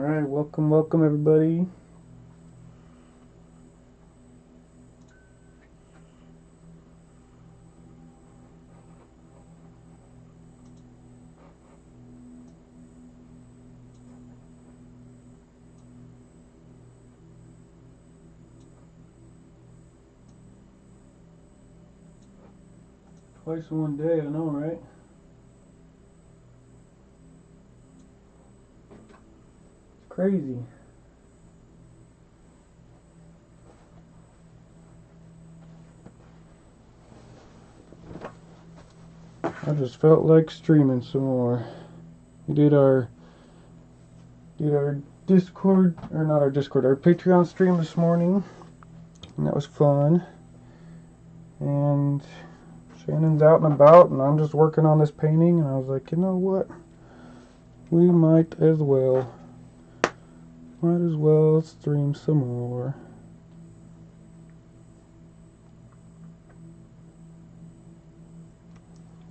Alright, welcome everybody. Twice in one day, I know, right? It's crazy. I just felt like streaming some more. We did our Discord, or not our Discord, our Patreon stream this morning, and that was fun. And Shannon's out and about, and I'm just working on this painting, and I was like, you know what? We might as well stream some more.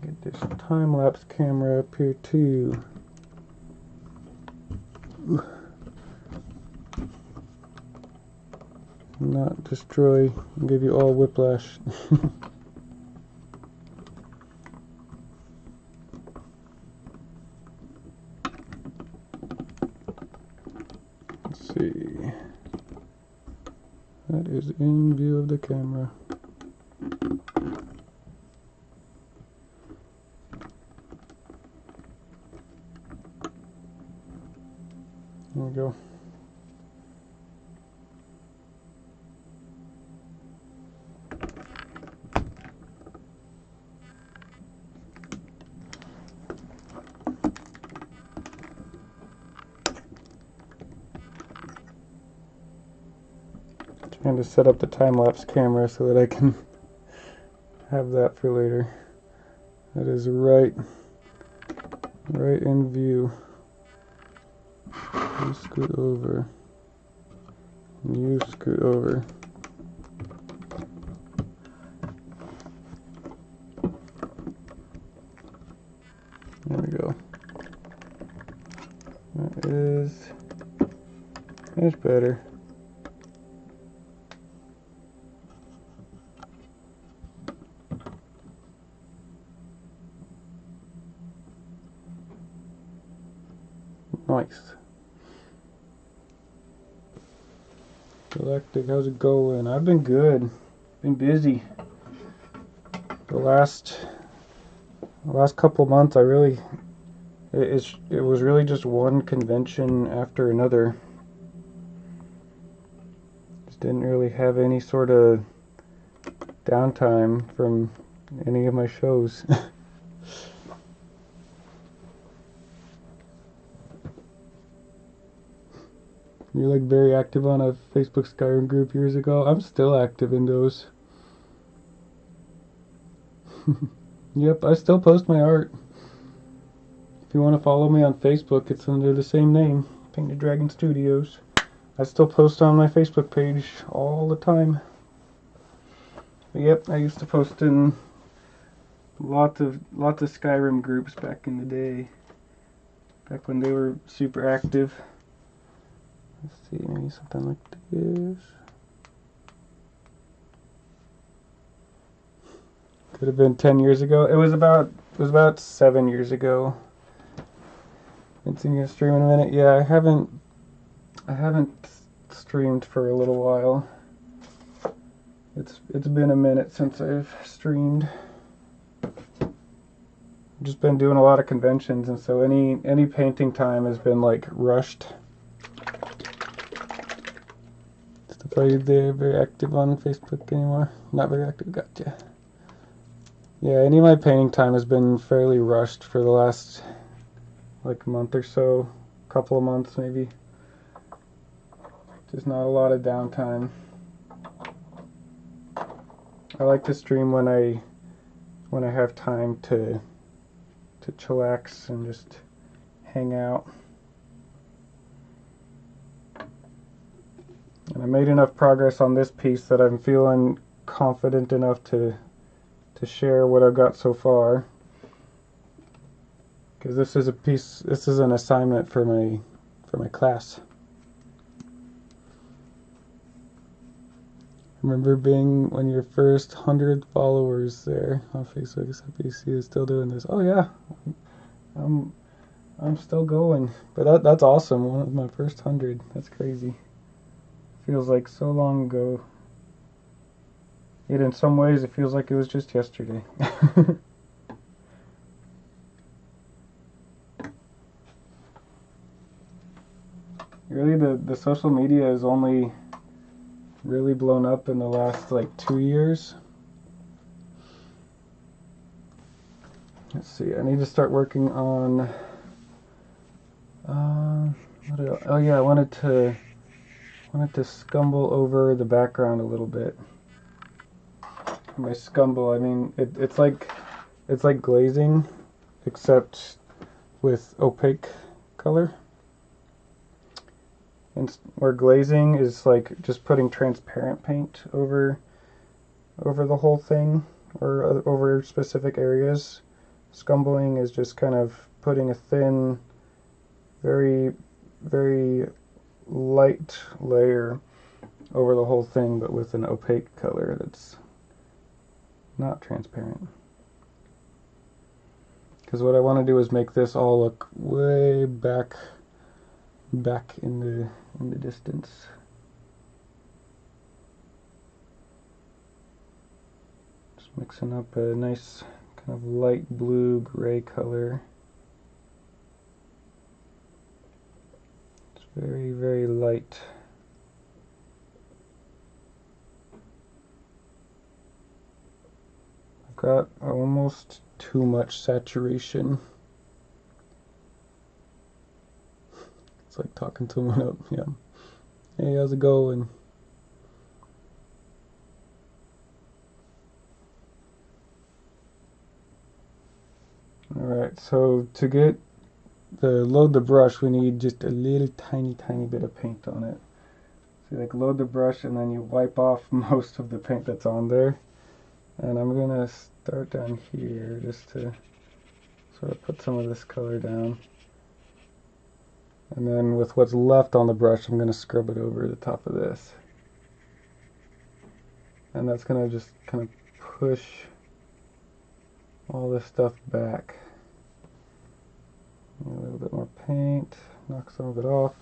Get this time-lapse camera up here too. Not destroy and give you all whiplash. Let's see. That is in view of the camera. There we go. Trying to set up the time-lapse camera so that I can have that for later. That is right in view. You scoot over. You scoot over. There we go. That's better. Nice. Galactic, how's it going? I've been good. Been busy. The last couple of months, it was really just one convention after another. Just didn't really have any sort of downtime from any of my shows. You're like very active on a Facebook Skyrim group years ago. I'm still active in those. Yep, I still post my art. If you want to follow me on Facebook, it's under the same name, Painted Dragon Studios. I still post on my Facebook page all the time. But yep, I used to post in lots of Skyrim groups back in the day. Back when they were super active. Let's see, maybe something like this. Could have been 10 years ago. It was about 7 years ago. Been seeing you stream in a minute. Yeah, I haven't streamed for a little while. It's been a minute since I've streamed. I've just been doing a lot of conventions, and so any painting time has been like rushed. Are you there very active on Facebook anymore? Not very active, gotcha. Yeah, any of my painting time has been fairly rushed for the last like month or so, couple of months maybe. Just not a lot of downtime. I like to stream when I have time to chillax and just hang out. And I made enough progress on this piece that I'm feeling confident enough to share what I've got so far. Because this is an assignment for for my class. Remember being one of your first 100 followers there on Facebook. SFBC is still doing this. Oh yeah, I'm still going. But that's awesome. One of my first 100. That's crazy. Feels like so long ago. Yet in some ways it feels like it was just yesterday. Really, the social media is only really blown up in the last like 2 years. Let's see, I need to start working on oh yeah, I wanted to scumble over the background a little bit. By scumble I mean it's like glazing, except with opaque color. And where glazing is like just putting transparent paint over the whole thing, or over specific areas. Scumbling is just kind of putting a thin, very, very light layer over the whole thing, but with an opaque color that's not transparent. Because what I want to do is make this all look way back in the distance. Just mixing up a nice kind of light blue gray color. It's very, very light. I've got almost too much saturation. It's like talking to someone up. Yeah. Hey, how's it going? Alright, so to load the brush, we need just a little tiny bit of paint on it. So you like load the brush and then you wipe off most of the paint that's on there. And I'm gonna start down here just to sort of put some of this color down. And then with what's left on the brush, I'm gonna scrub it over the top of this. And that's gonna just kind of push all this stuff back. A little bit more paint, knock some of it off.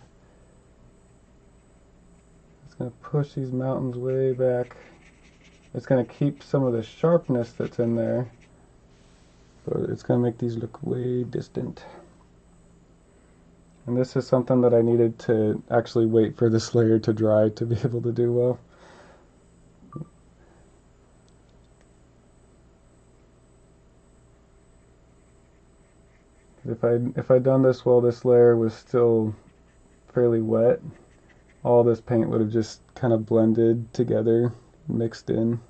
It's going to push these mountains way back. It's going to keep some of the sharpness that's in there, but it's going to make these look way distant. And this is something that I needed to actually wait for this layer to dry to be able to do well. If I'd done this while this layer was still fairly wet, all this paint would have just kind of blended together, mixed in.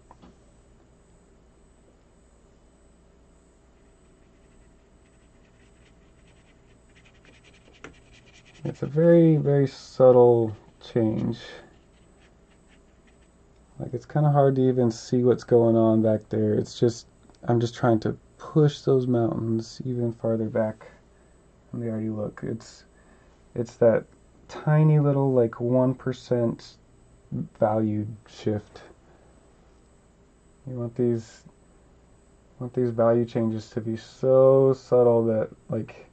It's a very, very subtle change. Like, it's kind of hard to even see what's going on back there. It's just, I'm just trying to push those mountains even farther back than they already look. It's that tiny little like 1% value shift. You want these value changes to be so subtle that, like,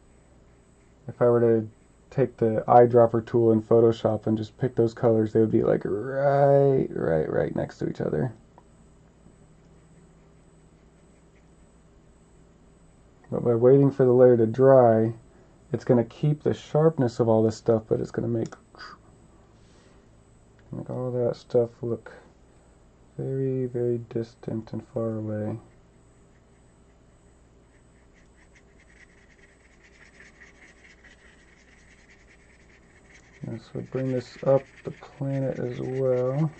if I were to take the eyedropper tool in Photoshop and just pick those colors, they would be like right next to each other. But by waiting for the layer to dry, it's going to keep the sharpness of all this stuff, but it's going to make all that stuff look very, very distant and far away. And so bring this up the planet as well.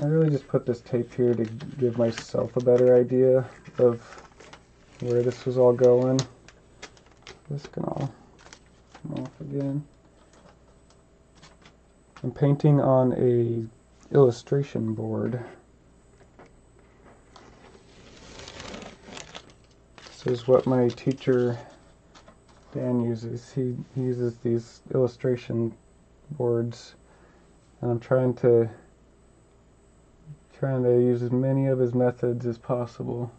I really just put this tape here to give myself a better idea of where this was all going. This can all come off again. I'm painting on a illustration board. is what my teacher Dan uses. He uses these illustration boards, and I'm trying to use as many of his methods as possible.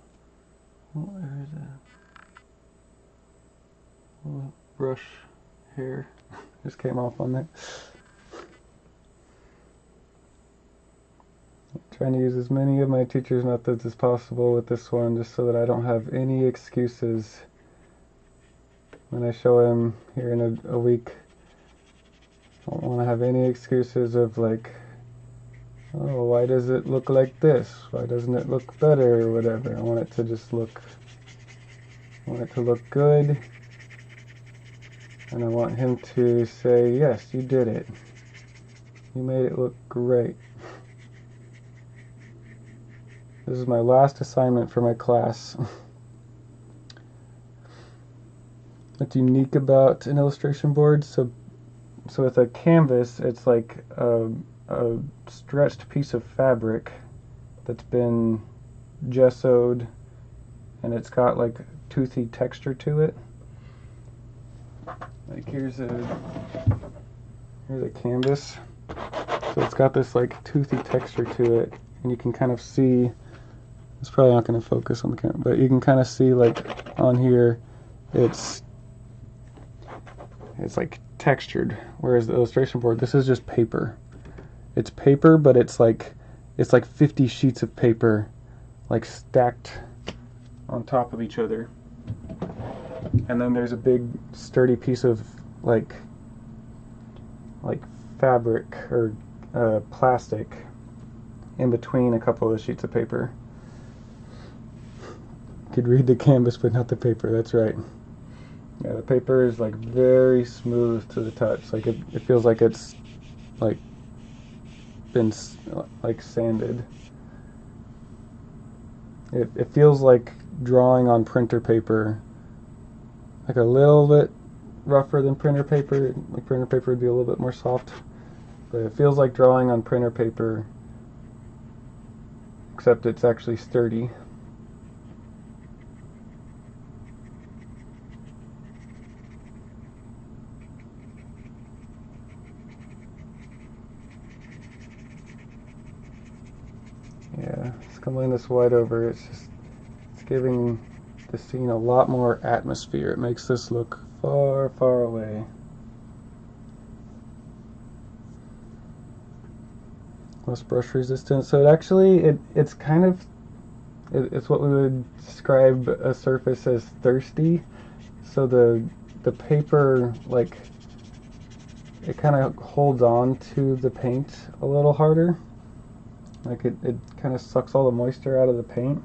Where is that? Oh, brush hair just came off on there. Trying to use as many of my teacher's methods as possible with this one, just so that I don't have any excuses when I show him here in a week. I don't want to have any excuses of like, oh, why does it look like this? Why doesn't it look better or whatever? I want it to just look, I want it to look good, and I want him to say, yes, you did it. You made it look great. This is my last assignment for my class. What's unique about an illustration board? So with a canvas, it's like a stretched piece of fabric that's been gessoed, and it's got like toothy texture to it. Like here's a canvas. So it's got this like toothy texture to it, and you can kind of see, it's probably not going to focus on the camera, but you can kind of see like on here it's like textured, whereas the illustration board, this is just paper. It's paper, but it's like 50 sheets of paper like stacked on top of each other, and then there's a big sturdy piece of like fabric or plastic in between a couple of sheets of paper. You could read the canvas but not the paper, that's right. Yeah, the paper is like very smooth to the touch. Like it feels like it's like been like sanded. It feels like drawing on printer paper, like a little bit rougher than printer paper. Like printer paper would be a little bit more soft, but it feels like drawing on printer paper, except it's actually sturdy. Yeah, scumbling this white over, it's giving the scene a lot more atmosphere. It makes this look far, far away. Less brush resistance. So it's kind of, it's what we would describe a surface as thirsty. So the paper, like, it kind of holds on to the paint a little harder. Like it kind of sucks all the moisture out of the paint.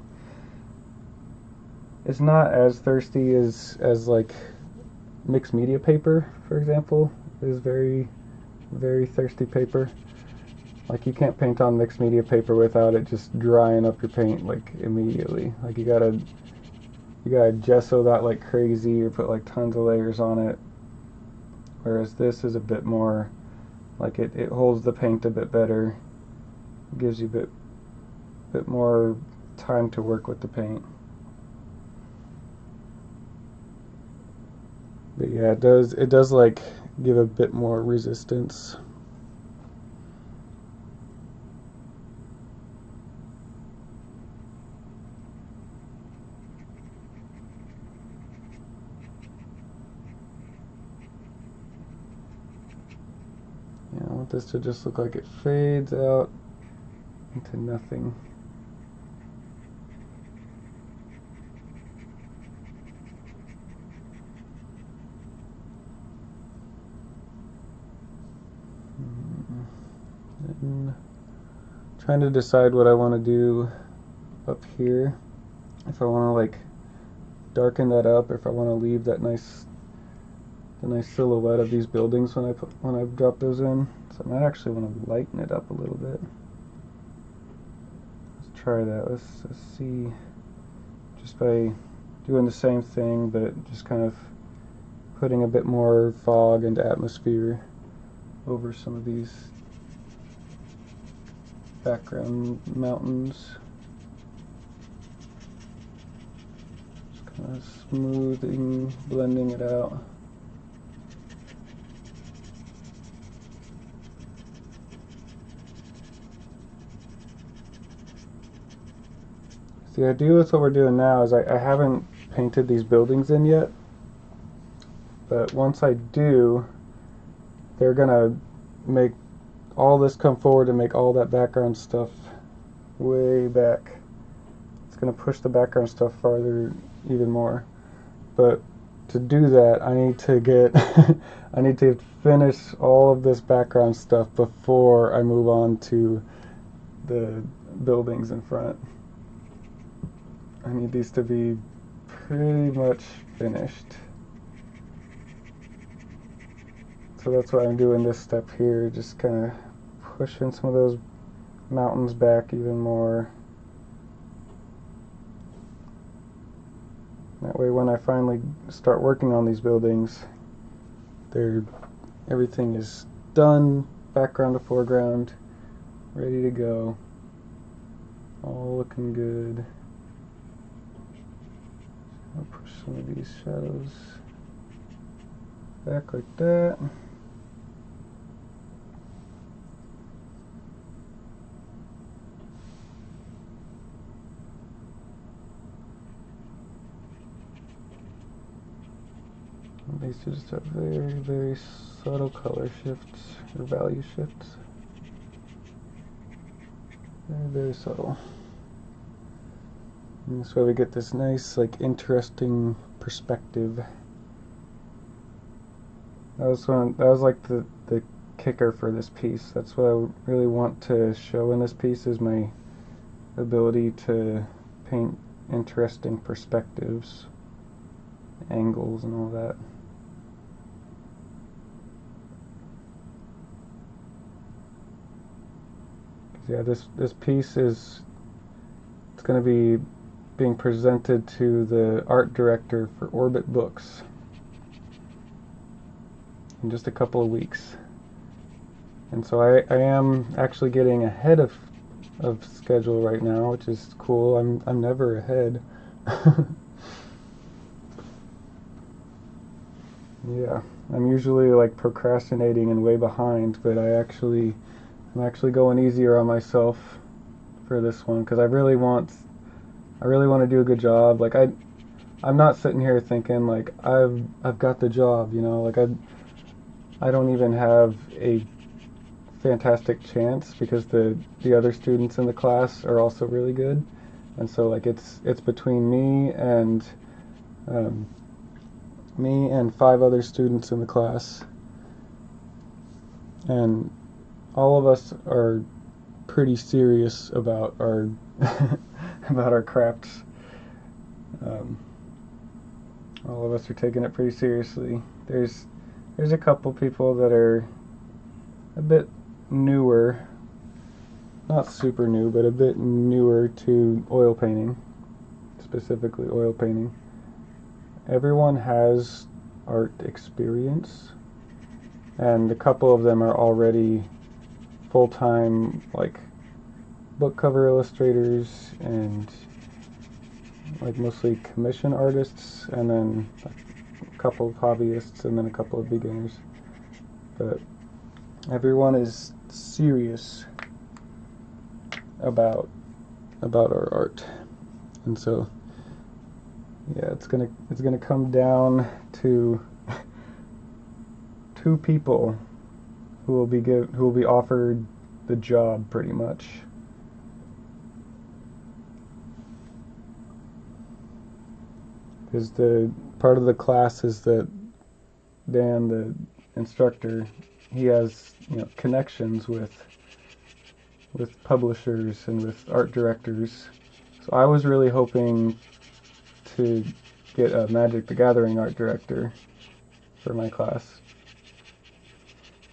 It's not as thirsty as like mixed media paper, for example, is very, very thirsty paper. Like you can't paint on mixed media paper without it just drying up your paint like immediately. Like you gotta gesso that like crazy or put like tons of layers on it. Whereas this is a bit more like it holds the paint a bit better. Gives you a bit more time to work with the paint. But yeah, it does like give a bit more resistance. Yeah, I want this to just look like it fades out into nothing. And trying to decide what I want to do up here. If I want to like darken that up, or if I want to leave that the nice silhouette of these buildings when I drop those in. So I might actually want to lighten it up a little bit. Let's try that. Let's see, just by doing the same thing, but just kind of putting a bit more fog and atmosphere over some of these background mountains. Just kind smoothing, blending it out. The idea with what we're doing now is I haven't painted these buildings in yet, but once I do, they're gonna make all this come forward and make all that background stuff way back. It's gonna push the background stuff farther even more. But to do that, I need to get I need to finish all of this background stuff before I move on to the buildings in front. I need these to be pretty much finished. So that's why I'm doing this step here, just kind of pushing some of those mountains back even more. That way when I finally start working on these buildings, everything is done, background to foreground, ready to go. All looking good. I'll push some of these shadows back like that. These just have very, very subtle color shifts or value shifts. Very, very subtle. And this way we get this nice, like, interesting perspective. That was like the kicker for this piece. That's what I really want to show in this piece, is my ability to paint interesting perspectives, angles, and all that. Yeah, this piece it's going to be being presented to the art director for Orbit Books in just a couple of weeks. And so I am actually getting ahead of schedule right now, which is cool. I'm never ahead. Yeah, I'm usually like procrastinating and way behind, but I'm actually going easier on myself for this one, because I really want to do a good job. Like I'm not sitting here thinking like I've got the job, you know, like I don't even have a fantastic chance, because the other students in the class are also really good, and so like it's between me and 5 other students in the class, and all of us are pretty serious about our about our crafts. All of us are taking it pretty seriously. There's a couple people that are a bit newer, not super new, but a bit newer to oil painting, specifically oil painting. Everyone has art experience, and a couple of them are already full-time, like, book cover illustrators and like mostly commission artists, and then a couple of hobbyists, and then a couple of beginners. But everyone is serious about our art, and so yeah, it's gonna come down to 2 people who will be offered the job, pretty much. Because the part of the class is that Dan, the instructor, he has, you know, connections with publishers and with art directors. So I was really hoping to get a Magic the Gathering art director for my class,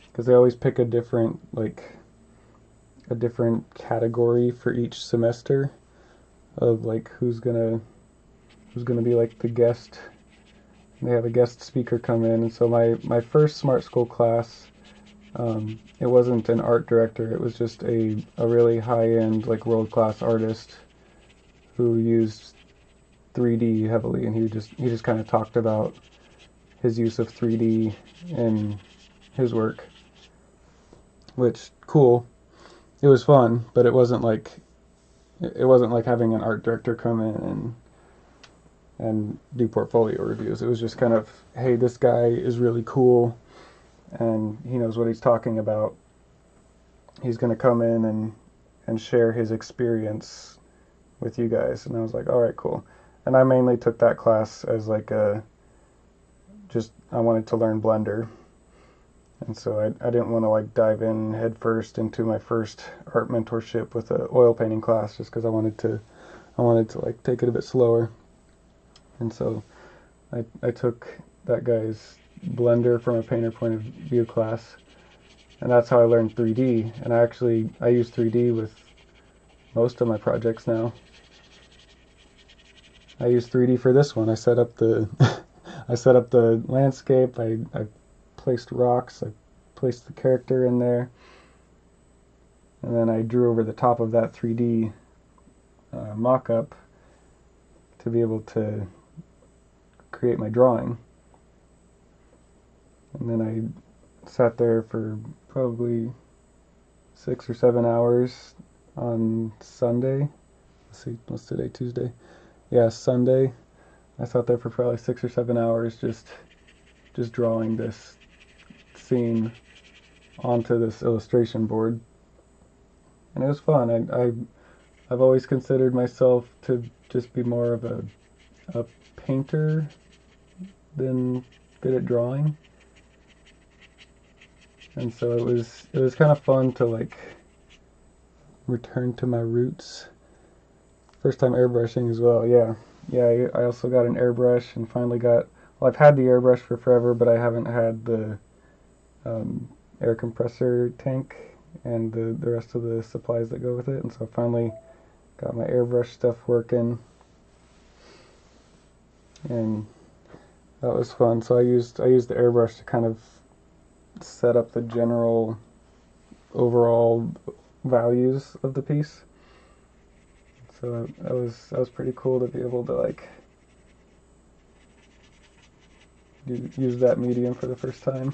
because they always pick a different category for each semester of like who's gonna be like the guest. They have a guest speaker come in, and so my first Smart School class, it wasn't an art director, it was just a really high-end, like, world-class artist who used 3D heavily, and he just kind of talked about his use of 3D in his work, which cool. It was fun, but it wasn't like having an art director come in and do portfolio reviews. It was just kind of, hey, this guy is really cool and he knows what he's talking about. He's going to come in and share his experience with you guys. And I was like, all right, cool. And I mainly took that class as like I wanted to learn Blender. And so I didn't want to like dive in head first into my first art mentorship with an oil painting class, just because I wanted to like take it a bit slower. And so I took that guy's Blender from a painter point of view class, and that's how I learned 3D. And I use 3D with most of my projects now. I use 3D for this one. I set up the I set up the landscape. I placed rocks. I placed the character in there, and then I drew over the top of that 3D mock-up to be able to create my drawing. And then I sat there for probably 6 or 7 hours on Sunday. Let's see, what's today? Tuesday? Yeah, Sunday. I sat there for probably 6 or 7 hours just drawing this scene onto this illustration board. And it was fun. I've always considered myself to just be more of a painter than good at drawing. And so it was kind of fun to like return to my roots. First time airbrushing as well. Yeah, I also got an airbrush and finally got, well, I've had the airbrush for forever, but I haven't had the air compressor tank and the rest of the supplies that go with it. And so I finally got my airbrush stuff working, and that was fun. So I used the airbrush to kind of set up the general overall values of the piece. So that was pretty cool to be able to like use that medium for the first time.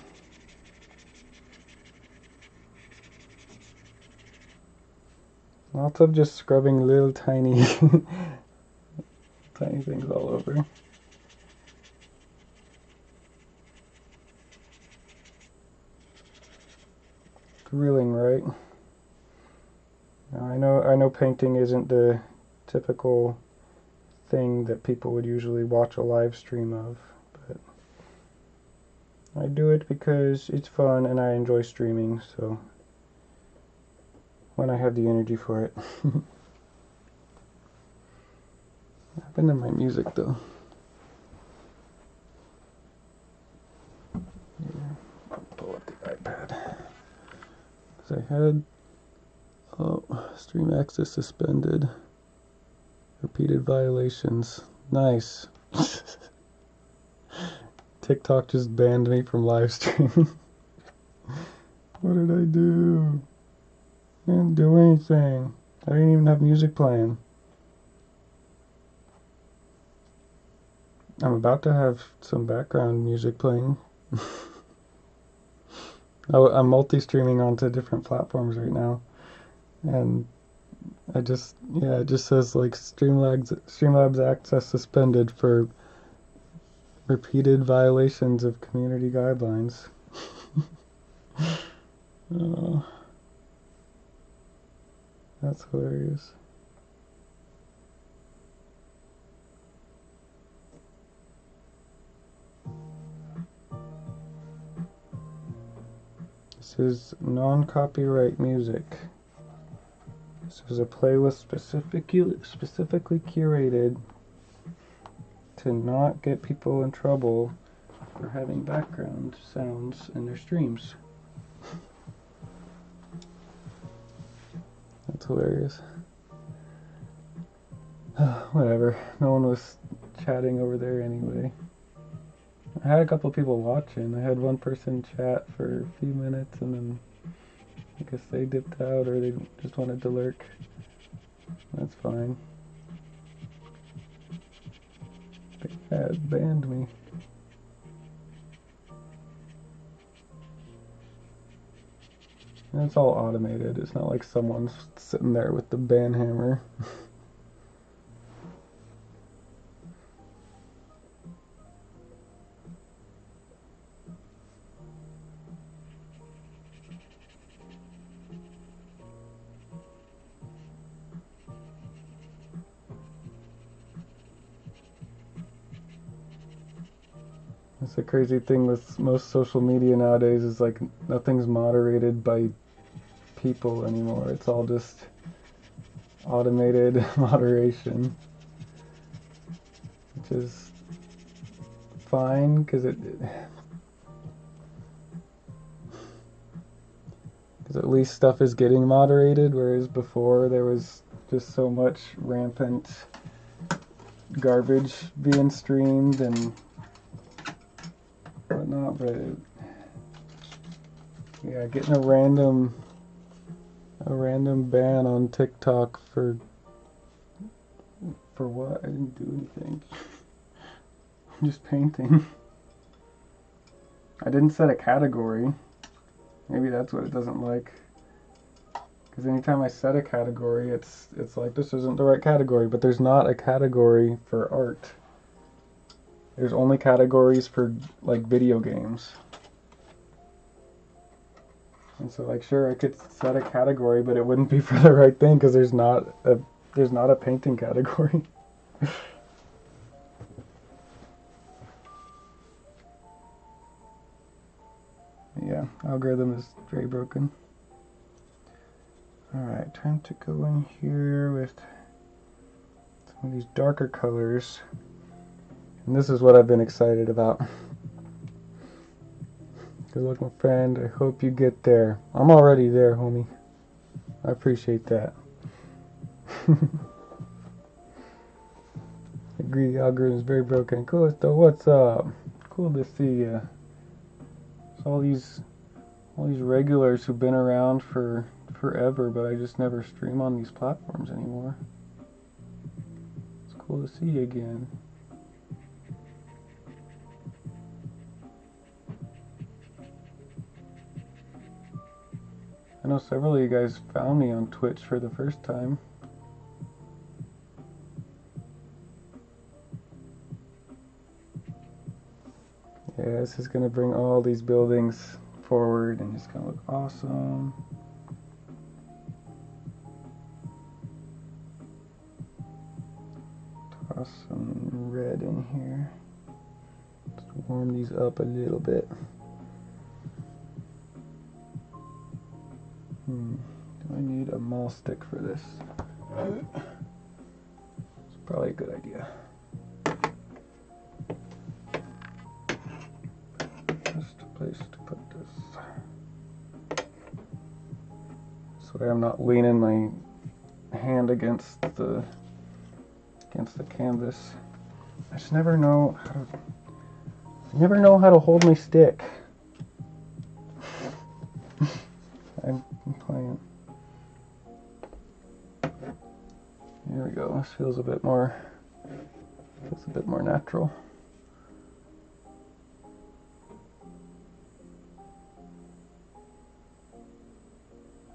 Lots of just scrubbing little tiny tiny things all over. Grilling, right? Now, I know painting isn't the typical thing that people would usually watch a live stream of, but I do it because it's fun and I enjoy streaming, so when I have the energy for it. What happened to my music though? Yeah, pull up the iPad. Because I had, stream access suspended. Repeated violations. Nice. TikTok just banned me from live streaming. What did I do? I didn't do anything. I didn't even have music playing. I'm about to have some background music playing. I'm multi-streaming onto different platforms right now, and it just says like Streamlabs access suspended for repeated violations of community guidelines. Oh, that's hilarious. This is non-copyright music. This is a playlist specifically curated to not get people in trouble for having background sounds in their streams. That's hilarious. Whatever. No one was chatting over there anyway. I had a couple people watching. I had one person chat for a few minutes and then I guess they dipped out or they just wanted to lurk. That's fine. Yeah, it banned me. And it's all automated. It's not like someone's sitting there with the ban hammer. That's the crazy thing with most social media nowadays is like nothing's moderated by people anymore. It's all just automated moderation, which is fine because at least stuff is getting moderated, whereas before there was just so much rampant garbage being streamed and whatnot. But yeah, getting a random ban on TikTok for what? I didn't do anything. I'm just painting. I didn't set a category. Maybe that's what it doesn't like. Because anytime I set a category, it's like this isn't the right category. But there's not a category for art. There's only categories for like video games. And so like sure I could set a category, but it wouldn't be for the right thing because there's not a painting category. Yeah, algorithm is very broken. Alright, time to go in here with some of these darker colors. And this is what I've been excited about. Good luck, my friend. I hope you get there. I'm already there, homie. I appreciate that. Agree, the algorithm is very broken. Cool, though. What's up? Cool to see you. All these regulars who've been around for forever, but I just never stream on these platforms anymore. It's cool to see you again. I know several of you guys found me on Twitch for the first time. Yeah, this is gonna bring all these buildings forward and it's gonna look awesome. Toss some red in here. Just warm these up a little bit. Do I need a mall stick for this? It's probably a good idea. Just a place to put this. So I'm not leaning my hand against the canvas. I just never know how to hold my stick. I'm playing. There we go. This feels a bit more natural.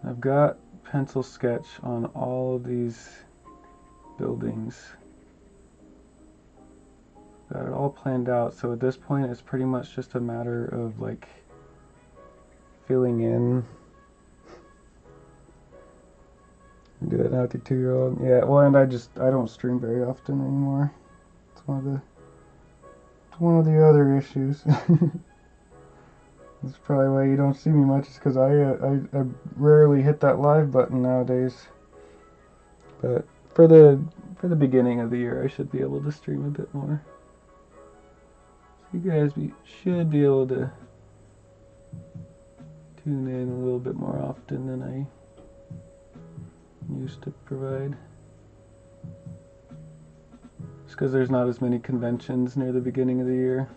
I've got pencil sketch on all of these buildings. Got it all planned out, so at this point it's pretty much just a matter of like filling in. Do that now with your 2-year-old. Yeah, well, and I don't stream very often anymore. It's one of the other issues. That's probably why you don't see me much, is because I rarely hit that live button nowadays. But for the beginning of the year, I should be able to stream a bit more. So you guys should be able to tune in a little bit more often than I used to provide. Just because there's not as many conventions near the beginning of the year.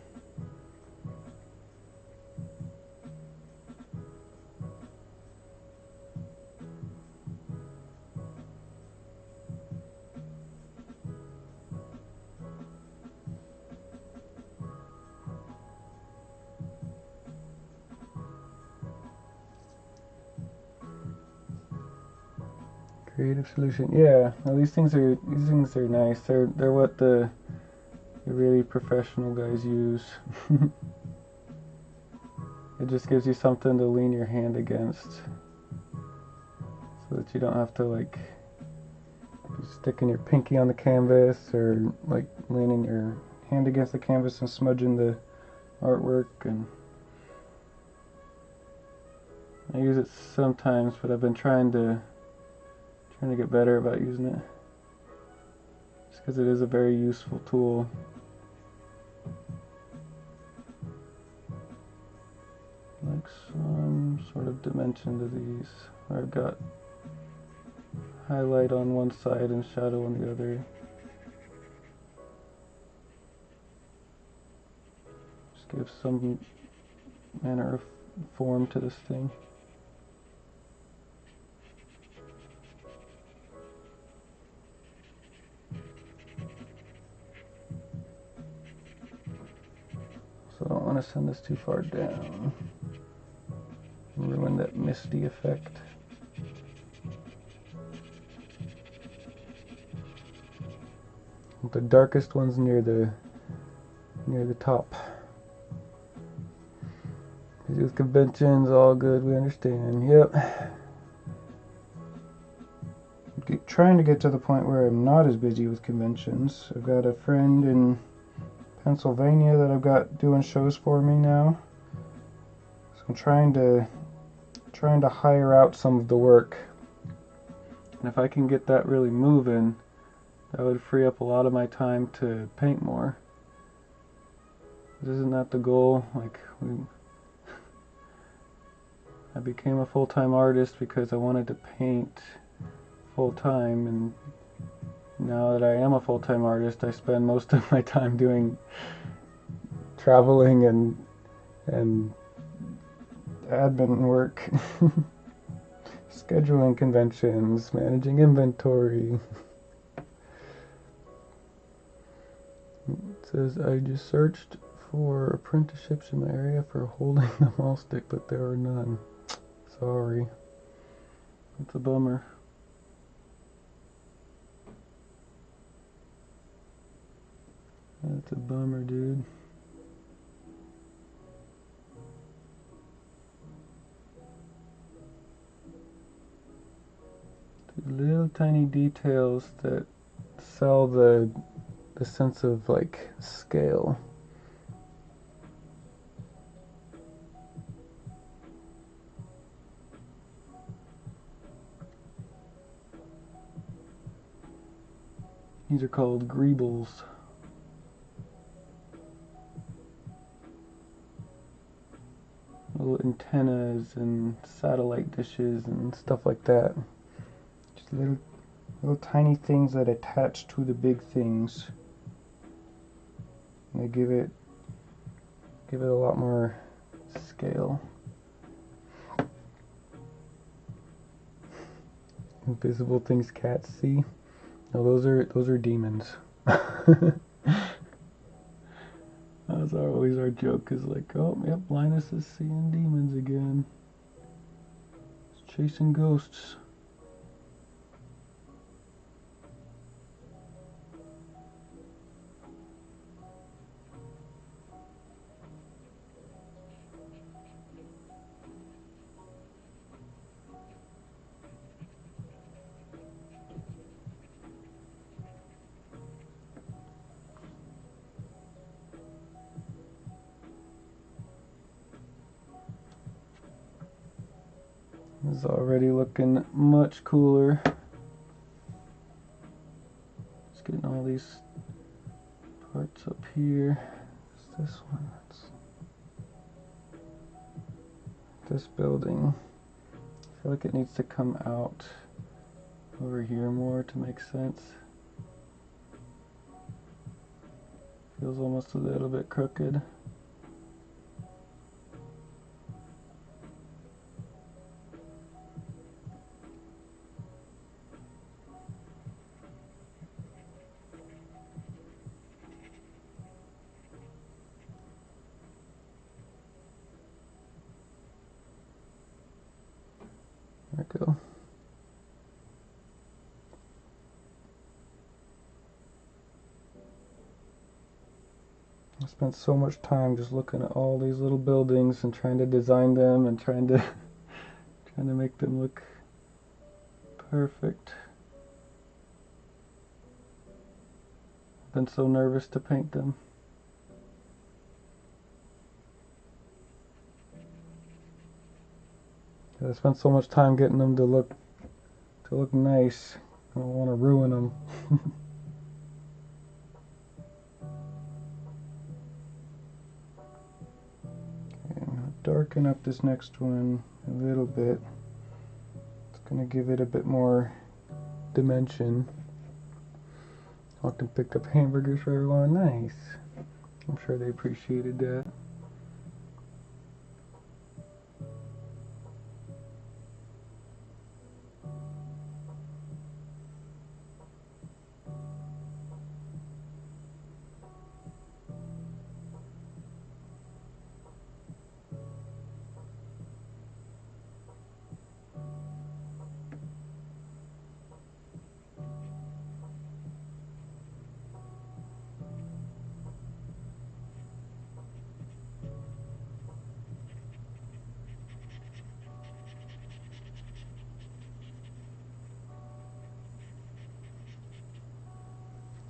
Creative solution. Yeah, well, these things are nice. They're what the really professional guys use. It just gives you something to lean your hand against, so that you don't have to like be sticking your pinky on the canvas or like leaning your hand against the canvas and smudging the artwork. And I use it sometimes, but I've been trying to get better about using it, just because it is a very useful tool. Like some sort of dimension to these, where I've got highlight on one side and shadow on the other. Just give some manner of form to this thing. So I don't want to send this too far down, ruin that misty effect. The darkest one's near the top. Busy with conventions, all good, we understand. Yep. Trying to get to the point where I'm not as busy with conventions. I've got a friend in Pennsylvania that I've got doing shows for me now. So I'm trying to hire out some of the work. And if I can get that really moving, that would free up a lot of my time to paint more. Isn't that the goal? Like, I became a full-time artist because I wanted to paint full-time, and now that I am a full-time artist, I spend most of my time doing traveling and admin work, scheduling conventions, managing inventory. It says, I just searched for apprenticeships in my area for holding the maul stick, but there are none. Sorry. That's a bummer. That's a bummer, dude. Little tiny details that sell the sense of like scale. These are called greebles. Little antennas and satellite dishes and stuff like that. Just little tiny things that attach to the big things. And they give it a lot more scale. Invisible things cats see. No, those are demons. That's always our joke, is like, oh, yep, Linus is seeing demons again. He's chasing ghosts. It's already looking much cooler. Just getting all these parts up here. What's this one? This building. I feel like it needs to come out over here more to make sense. Feels almost a little bit crooked. There we go. I spent so much time just looking at all these little buildings and trying to design them and trying to make them look perfect. I've been so nervous to paint them. I spent so much time getting them to look nice. I don't want to ruin them. Okay, I'm going to darken up this next one a little bit. It's going to give it a bit more dimension. Often picked up hamburgers for everyone. Nice. I'm sure they appreciated that.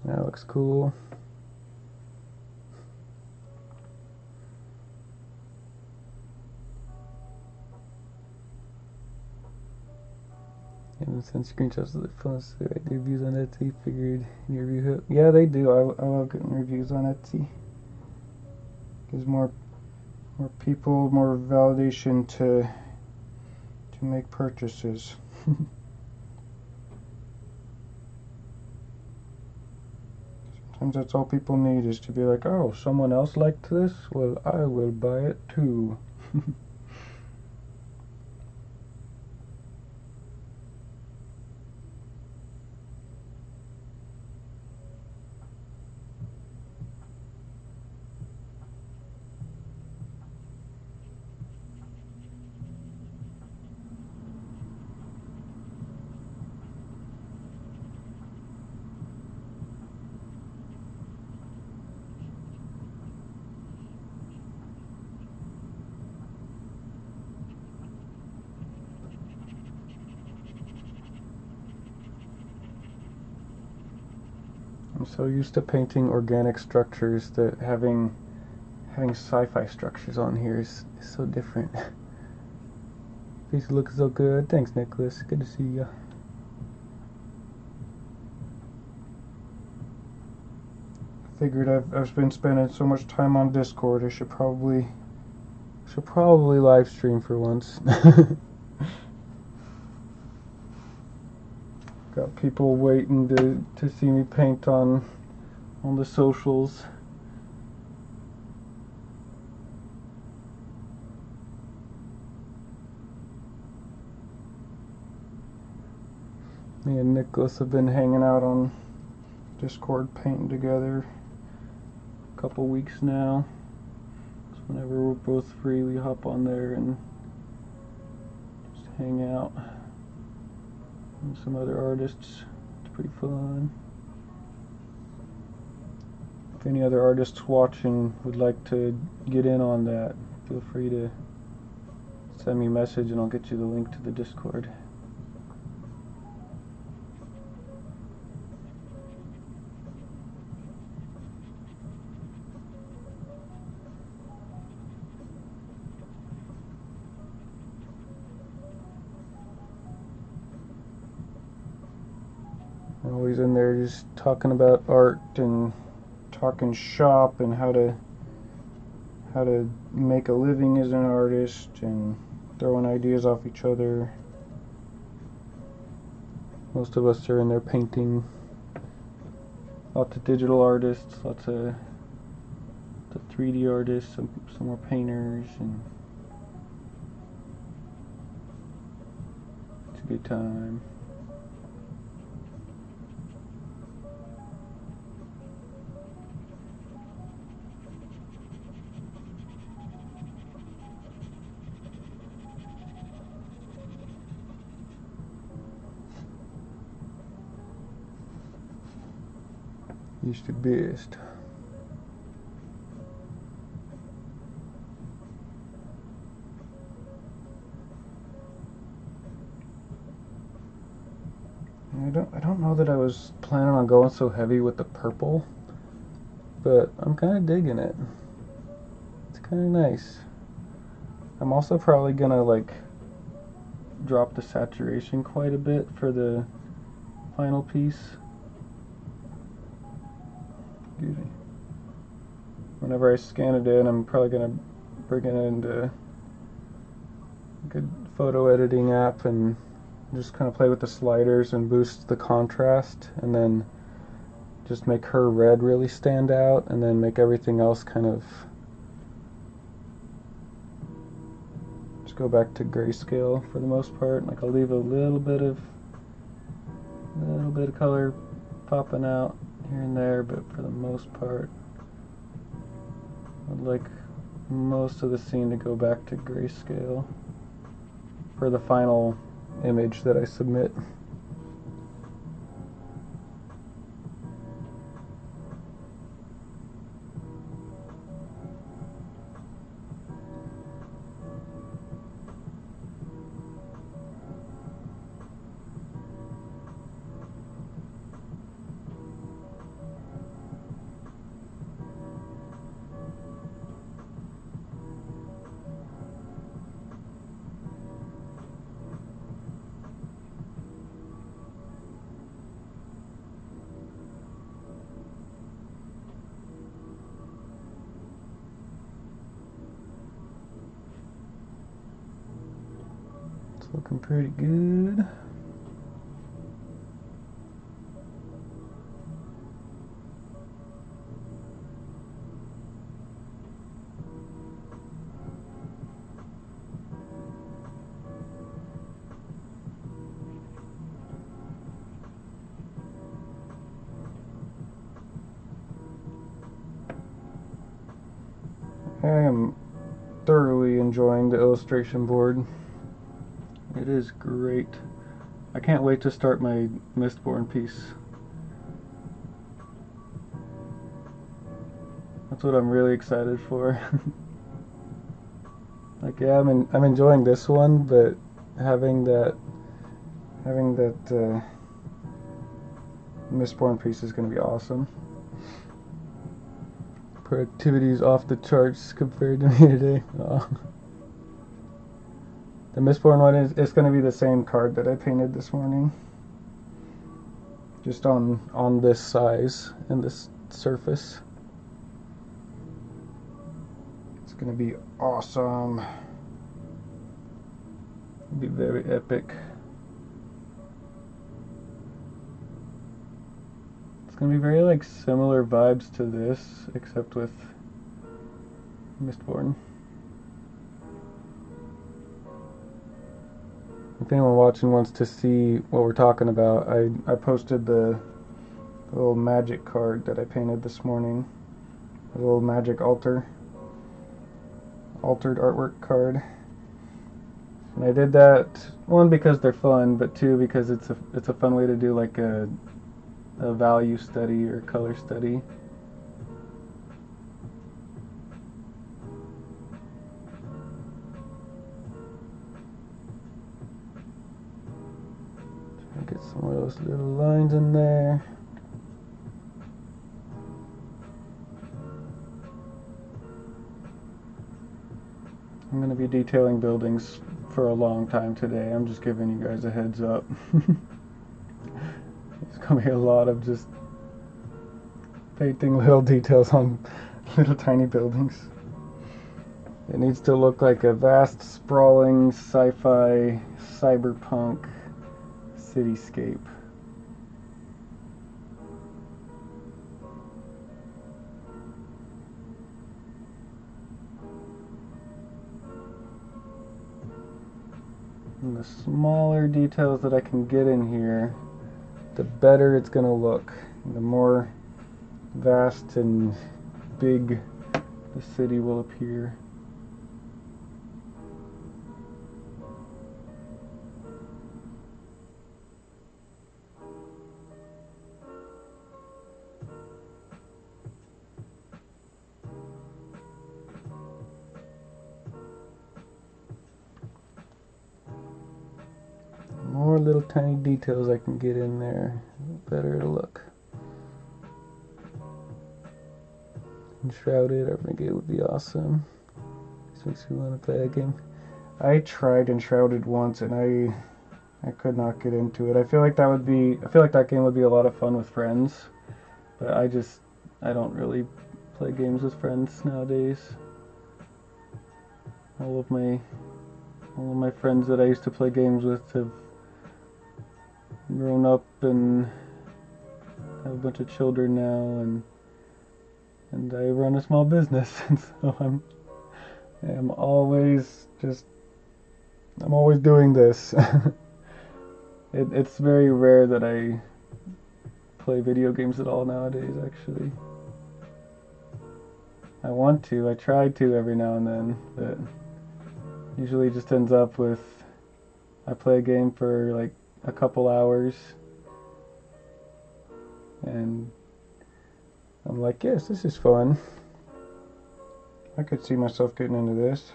That looks cool. And send screenshots of the phones to write reviews on Etsy. Figured your review. Yeah, they do. I love getting reviews on Etsy. Gives more people more validation to make purchases. Sometimes that's all people need, is to be like, oh, someone else liked this? Well, I will buy it too. I'm so used to painting organic structures that having sci-fi structures on here is so different. These look so good. Thanks, Nicholas. Good to see you. Figured I've been spending so much time on Discord. I should probably live stream for once. Got people waiting to see me paint on the socials. Me and Nicholas have been hanging out on Discord painting together a couple weeks now. So whenever we're both free, we hop on there and just hang out. And some other artists. It's pretty fun. If any other artists watching would like to get in on that, feel free to send me a message and I'll get you the link to the Discord. I'm always in there just talking about art and talking shop and how to make a living as an artist and throwing ideas off each other. Most of us are in there painting. Lots of digital artists, lots of 3D artists, some more painters, and it's a good time. It's the best. I don't know that I was planning on going so heavy with the purple, but I'm kind of digging it. It's kind of nice. I'm also probably gonna like drop the saturation quite a bit for the final piece. Excuse me. Whenever I scan it in, I'm probably gonna bring it into a good photo editing app and just kind of play with the sliders and boost the contrast, and then just make her red really stand out, and then make everything else kind of just go back to grayscale for the most part. Like I'll leave a little bit of color popping out here and there, but for the most part I'd like most of the scene to go back to grayscale for the final image that I submit. Looking pretty good. I am thoroughly enjoying the illustration board. It is great. I can't wait to start my Mistborn piece. That's what I'm really excited for. Like, yeah, I'm enjoying this one, but having that Mistborn piece is going to be awesome. Productivity is off the charts compared to me today. Oh. The Mistborn one is going to be the same card that I painted this morning. Just on this size and this surface. It's going to be awesome. It'll be very epic. It's going to be very like similar vibes to this, except with Mistborn. If anyone watching wants to see what we're talking about, I posted the little magic card that I painted this morning. A little magic altered artwork card. And I did that, one, because they're fun, but two, because it's a fun way to do like a value study or color study. Get some of those little lines in there. I'm going to be detailing buildings for a long time today. I'm just giving you guys a heads up. There's going to be a lot of just painting little details on little tiny buildings. It needs to look like a vast, sprawling, sci-fi, cyberpunk cityscape. And the smaller details that I can get in here, the better it's going to look. The more vast and big the city will appear. More little tiny details I can get in there, the better it'll look. Enshrouded, I think it would be awesome. This makes me want to play that game. I tried Enshrouded once and I could not get into it. I feel like that game would be a lot of fun with friends, but I don't really play games with friends nowadays. All of my friends that I used to play games with have grown up and have a bunch of children now, and I run a small business, and so I'm always doing this. It's very rare that I play video games at all nowadays, actually. I try to every now and then, but usually just ends up with I play a game for like a couple hours and I'm like, yes, this is fun. I could see myself getting into this.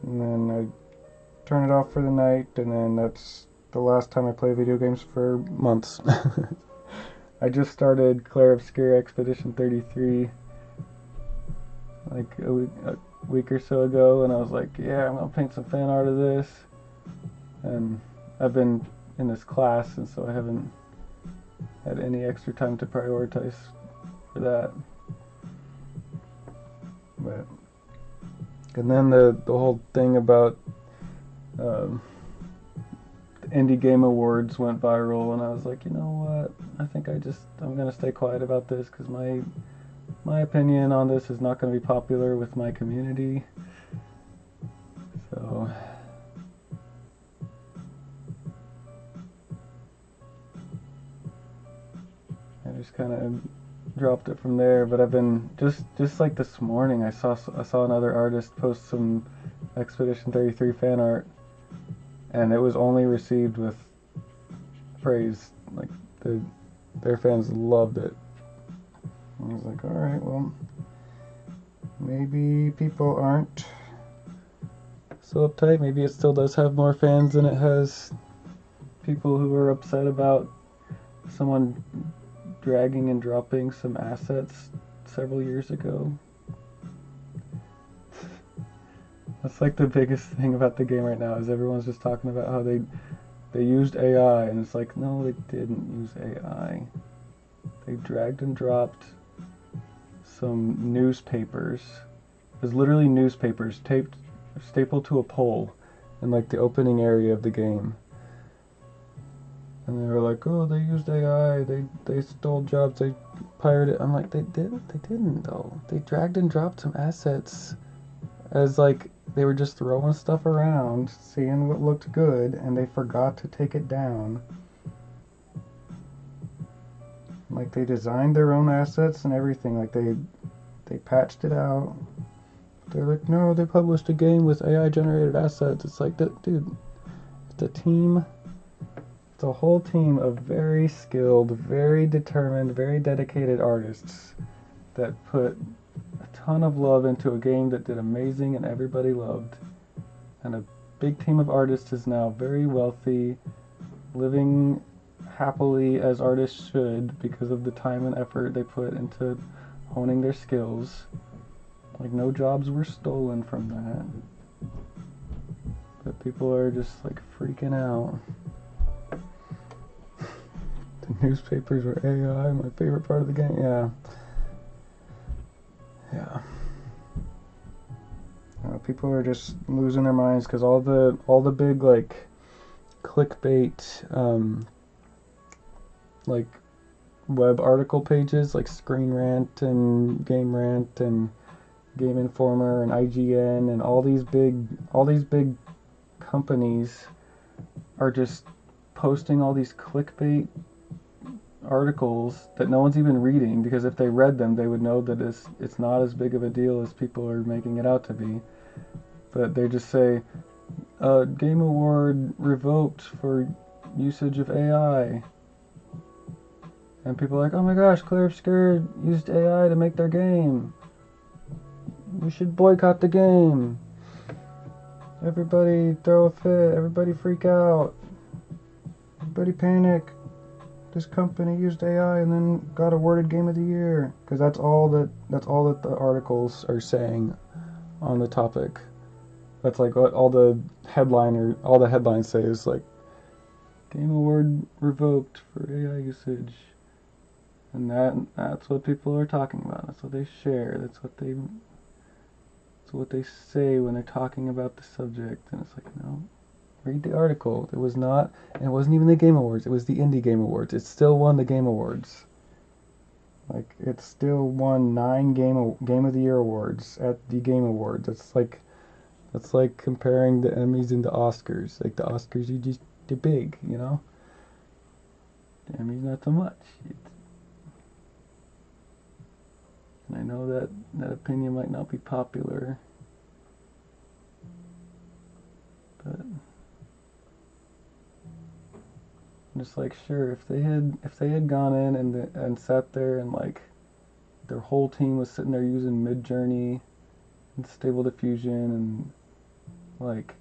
And then I turn it off for the night, and then that's the last time I play video games for months. I just started Clair Obscur Expedition 33 like a week or so ago, and I was like, yeah, I'm gonna paint some fan art of this. And I've been in this class, and so I haven't had any extra time to prioritize for that. But and then the whole thing about the Indie Game Awards went viral, and I was like, you know what? I think I'm gonna stay quiet about this because my opinion on this is not gonna be popular with my community. So I just kind of dropped it from there. But I've been just like this morning, I saw another artist post some Expedition 33 fan art, and it was only received with praise. Like their fans loved it. I was like, alright, well, maybe people aren't so uptight. Maybe it still does have more fans than it has people who are upset about someone dragging and dropping some assets several years ago. That's like the biggest thing about the game right now, is everyone's just talking about how they used AI, and it's like, no, they didn't use AI. They dragged and dropped some newspapers. It was literally newspapers stapled to a pole in like the opening area of the game. And they were like, oh, they used AI, they stole jobs, they pirated. I'm like, they didn't though. They dragged and dropped some assets as like they were just throwing stuff around, seeing what looked good, and they forgot to take it down. Like, they designed their own assets and everything. Like, they patched it out. They're like, no, they published a game with AI generated assets. It's like, dude, it's a team. It's a whole team of very skilled, very determined, very dedicated artists that put a ton of love into a game that did amazing and everybody loved. And a big team of artists is now very wealthy, living happily as artists should because of the time and effort they put into honing their skills. Like, no jobs were stolen from that. But people are just like freaking out. The newspapers were AI, my favorite part of the game. Yeah. People are just losing their minds because all the big like clickbait like web article pages like Screen Rant and Game Rant and Game Informer and IGN and all these big companies are just posting all these clickbait articles that no one's even reading, because if they read them they would know that it's not as big of a deal as people are making it out to be. But they just say Game Award revoked for usage of AI. And people are like, oh my gosh, Clair Obscur used AI to make their game. We should boycott the game. Everybody throw a fit. Everybody freak out. Everybody panic. This company used AI and then got awarded Game of the Year. Because that's all that the articles are saying on the topic. That's like what all the headlines say is like Game Award revoked for AI usage. And that's what people are talking about. That's what they share. That's what they say when they're talking about the subject. And it's like, no, read the article. It wasn't even the Game Awards. It was the Indie Game Awards. It still won the Game Awards. Like, it still won 9 Game of the Year awards at the Game Awards. That's like comparing the Emmys and the Oscars. Like, the Oscars, they're big, you know? The Emmys, not so much. And I know that opinion might not be popular, but I'm just like, sure, if they had gone in and sat there and like their whole team was sitting there using Midjourney and Stable Diffusion and like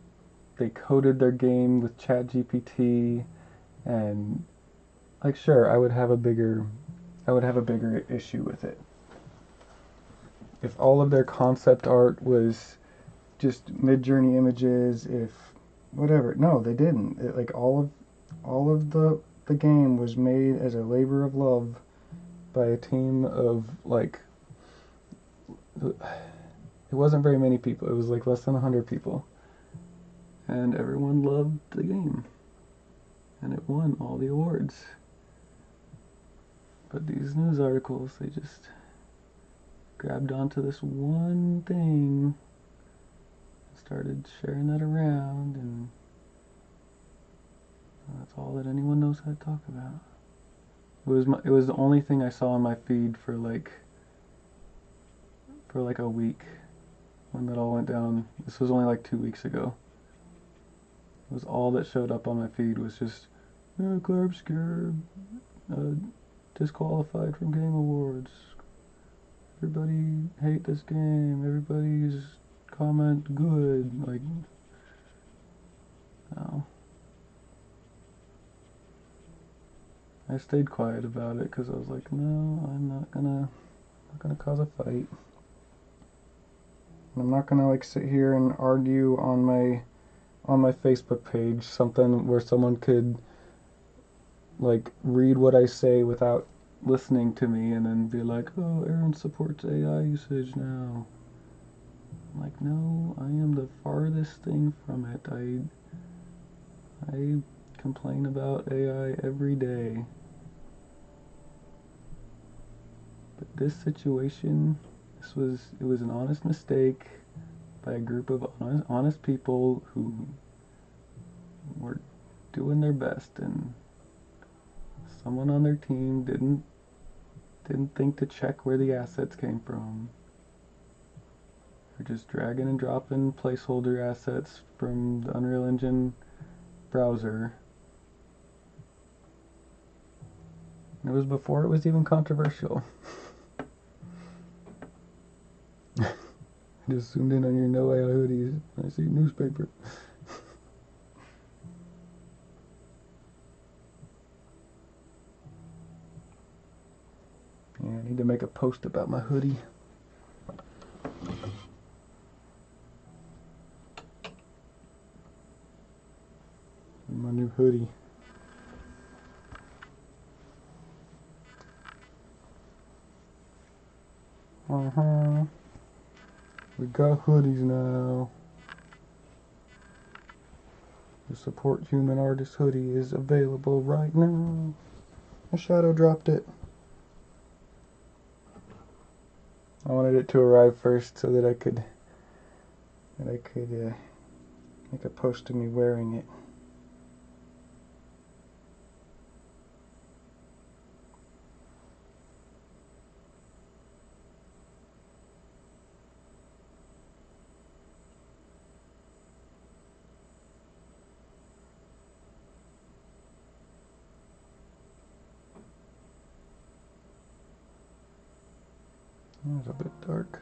they coded their game with ChatGPT and like, sure, I would have a bigger issue with it. If all of their concept art was just Midjourney images, if whatever. No, they didn't. Like all of the game was made as a labor of love by a team of like, it wasn't very many people. It was like less than 100 people. And everyone loved the game. And it won all the awards. But these news articles, they just grabbed onto this one thing, started sharing that around, and that's all that anyone knows how to talk about. It was the only thing I saw on my feed for like a week when that all went down. This was only like 2 weeks ago. It was all that showed up on my feed was just Clark scared, disqualified from Game Awards. Everybody hate this game. Everybody's comment good. Like, no. I stayed quiet about it because I was like, no, I'm not gonna cause a fight. I'm not gonna like sit here and argue on my Facebook page something where someone could like read what I say without listening to me and then be like, oh, Aaron supports AI usage now. I'm like, no, I am the farthest thing from it. I complain about AI every day. But this situation, it was an honest mistake by a group of honest people who were doing their best, and someone on their team didn't think to check where the assets came from. They're just dragging and dropping placeholder assets from the Unreal Engine browser. It was before it was even controversial. I just zoomed in on your no AI hoodies. I see newspaper. Yeah, I need to make a post about my hoodie. My new hoodie. We got hoodies now. The Support Human Artist hoodie is available right now. I shadow dropped it. I wanted it to arrive first so that I could make a post of me wearing it. It was a bit dark.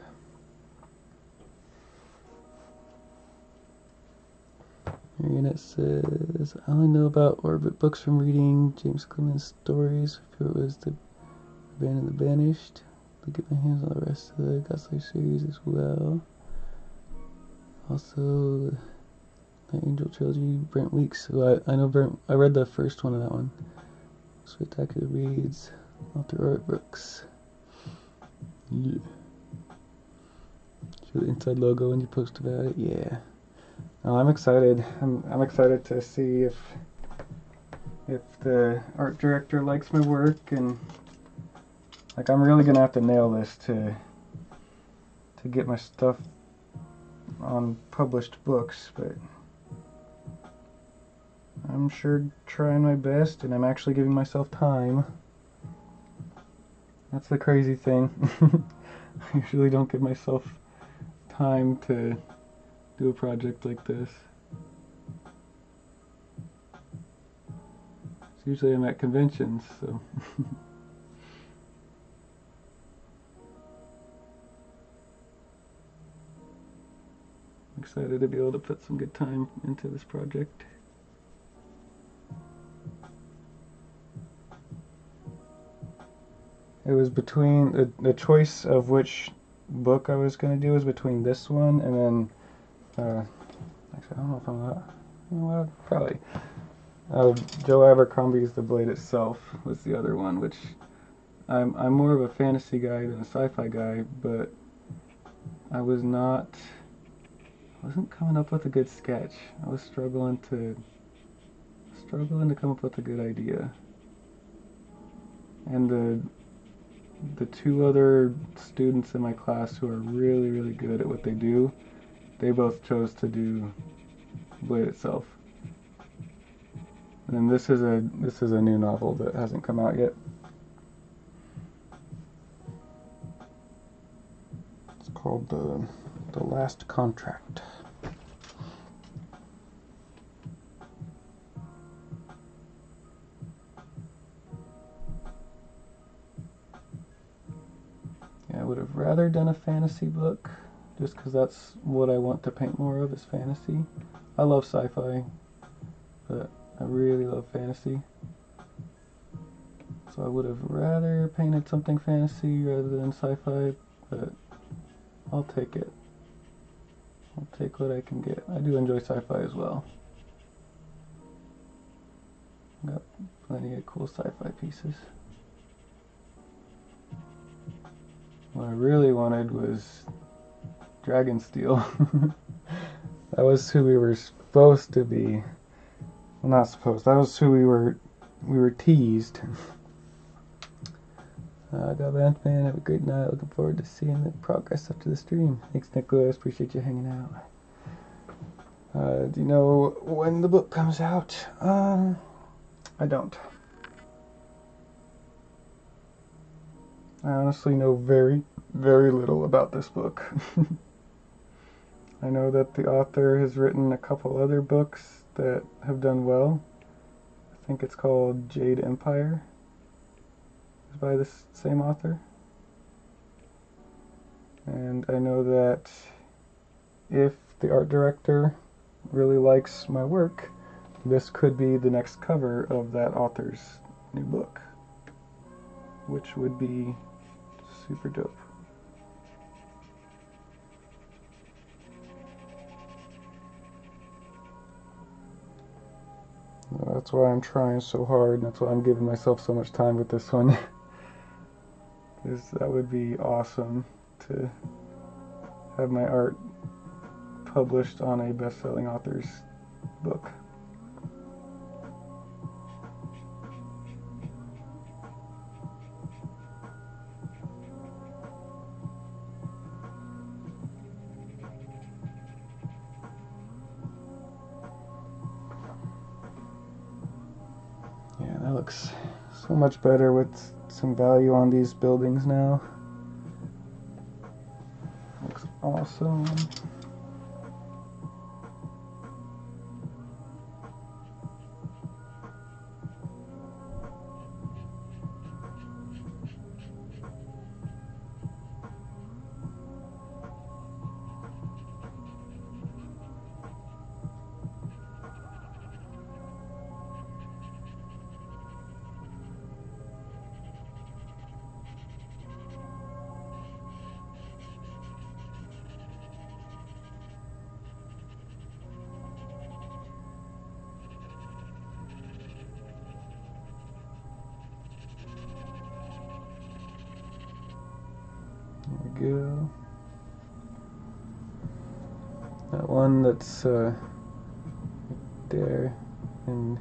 And it says, I only know about Orbit books from reading James Clement's stories. If it was the Band of the Banished, I'll get my hands on the rest of the Ghostlight series as well. Also, the Angel Trilogy, Brent Weeks. So I know Brent, I read the first one of that one. Spectacular Reads, author art books. Yeah. Show the inside logo when you post about it. Yeah. Oh, I'm excited. I'm excited to see if the art director likes my work, and like I'm really gonna have to nail this to get my stuff on published books, but I'm sure trying my best, and I'm actually giving myself time. That's the crazy thing. I usually don't give myself time to do a project like this. So usually I'm at conventions, so I'm excited to be able to put some good time into this project. It was between the choice of which book I was going to do was between this one and then actually I don't know if I'm not, you know what, probably Joe Abercrombie's The Blade Itself was the other one, which I'm more of a fantasy guy than a sci-fi guy, but I wasn't coming up with a good sketch. I was struggling to come up with a good idea. And the two other students in my class who are really, really good at what they do, they both chose to do Blade Itself. And this is a new novel that hasn't come out yet. It's called The Last Contract. Yeah, I would have rather done a fantasy book, just because that's what I want to paint more of, is fantasy. I love sci-fi, but I really love fantasy. So I would have rather painted something fantasy rather than sci-fi, but I'll take it. I'll take what I can get. I do enjoy sci-fi as well. Got plenty of cool sci-fi pieces. What I really wanted was Dragonsteel. That was who we were supposed to be. Well, not supposed. That was who we were teased. God bless, man. Have a great night. Looking forward to seeing the progress after the stream. Thanks, Nicholas. Appreciate you hanging out. Do you know when the book comes out? I don't. I honestly know very, very little about this book. I know that the author has written a couple other books that have done well. I think it's called Jade Empire. It's by the same author. And I know that if the art director really likes my work, this could be the next cover of that author's new book, which would be super dope. That's why I'm trying so hard, and that's why I'm giving myself so much time with this one. Because that would be awesome to have my art published on a best-selling author's book. Yeah, that looks so much better with some value on these buildings now. Looks awesome. There we go. That one that's right there and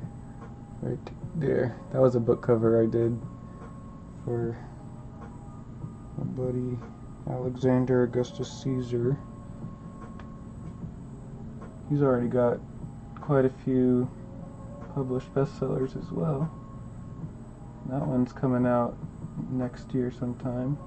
right there. That was a book cover I did for my buddy Alexander Augustus Caesar. He's already got quite a few published bestsellers as well. That one's coming out next year sometime.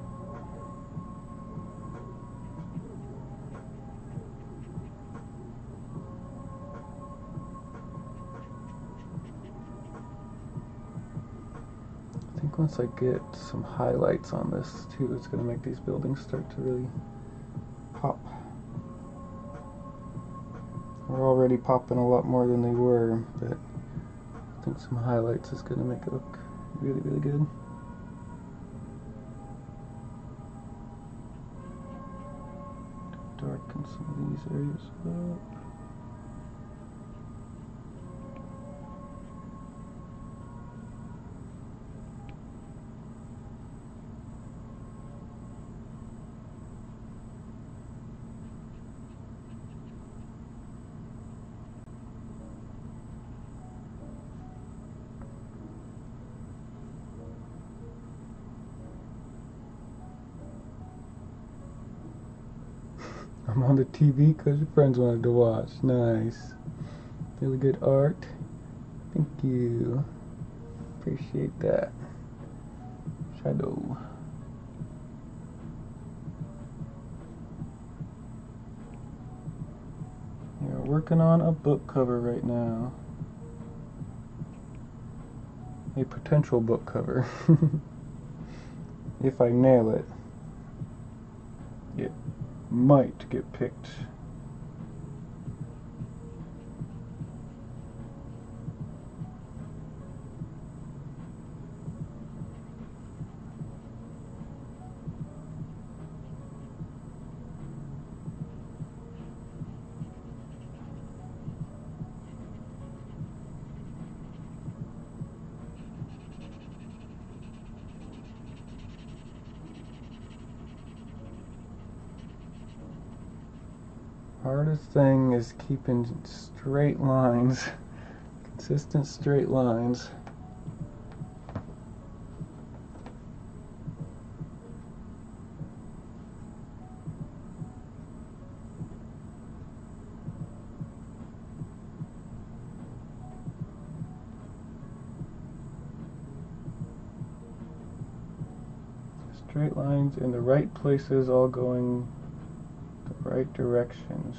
I think once I get some highlights on this too, it's going to make these buildings start to really pop. They're already popping a lot more than they were, but I think some highlights is going to make it look really, really good. Darken some of these areas up. I'm on the TV because your friends wanted to watch. Nice. Really good art. Thank you. Appreciate that. Shadow. We're working on a book cover right now. A potential book cover. If I nail it, it might get picked. Hardest thing is keeping straight lines, consistent straight lines. Straight lines in the right places, all going the right directions.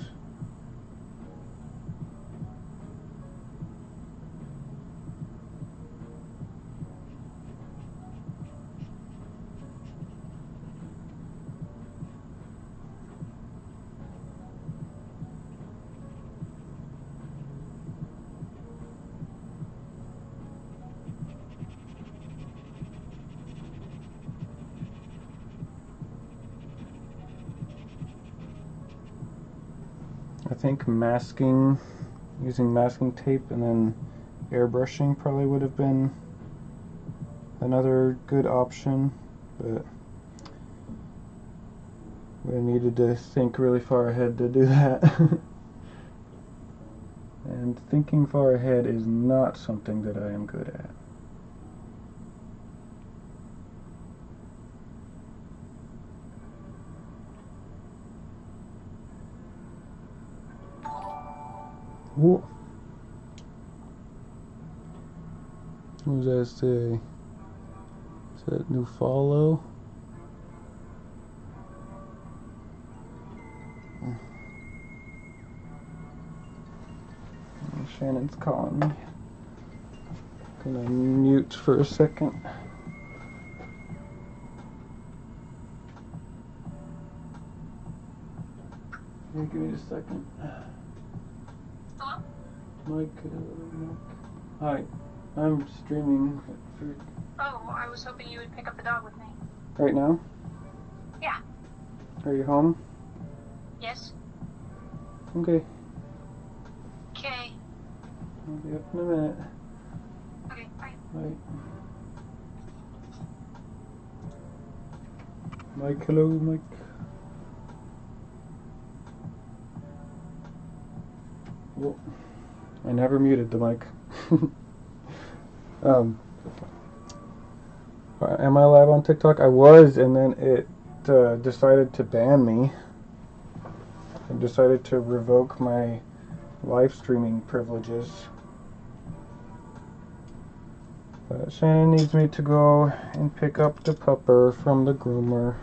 I think masking, using masking tape and then airbrushing probably would have been another good option, but we needed to think really far ahead to do that. And thinking far ahead is not something that I am good at. Whoa. What does that say? Is that new follow? Shannon's calling me. Gonna mute for a second. Yeah, give me just a second. Hello? Mike, hi. I'm streaming. Oh, I was hoping you would pick up the dog with me. Right now? Yeah. Are you home? Yes? Okay. Okay. I'll be up in a minute. Okay, bye. Bye. Mike, hello, Mike. Well, I never muted the mic. Am I live on TikTok? I was, and then it decided to ban me. It decided to revoke my live streaming privileges. But Shannon needs me to go and pick up the pupper from the groomer.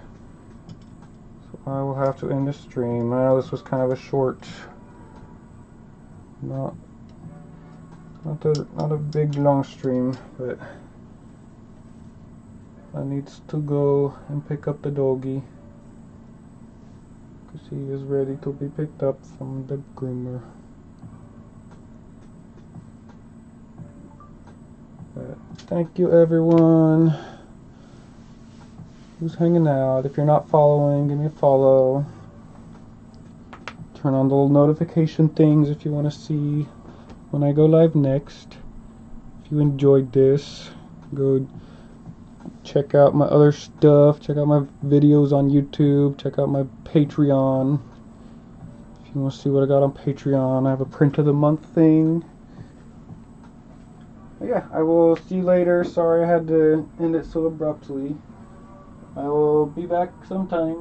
So I will have to end the stream. I know this was kind of a short, not a big long stream, but I needs to go and pick up the doggy because he is ready to be picked up from the groomer. But thank you everyone who's hanging out. If you're not following, give me a follow. Turn on the little notification things if you want to see when I go live next. If you enjoyed this, go check out my other stuff. Check out my videos on YouTube. Check out my Patreon. If you want to see what I got on Patreon, I have a print of the month thing. But yeah, I will see you later. Sorry I had to end it so abruptly. I will be back sometime.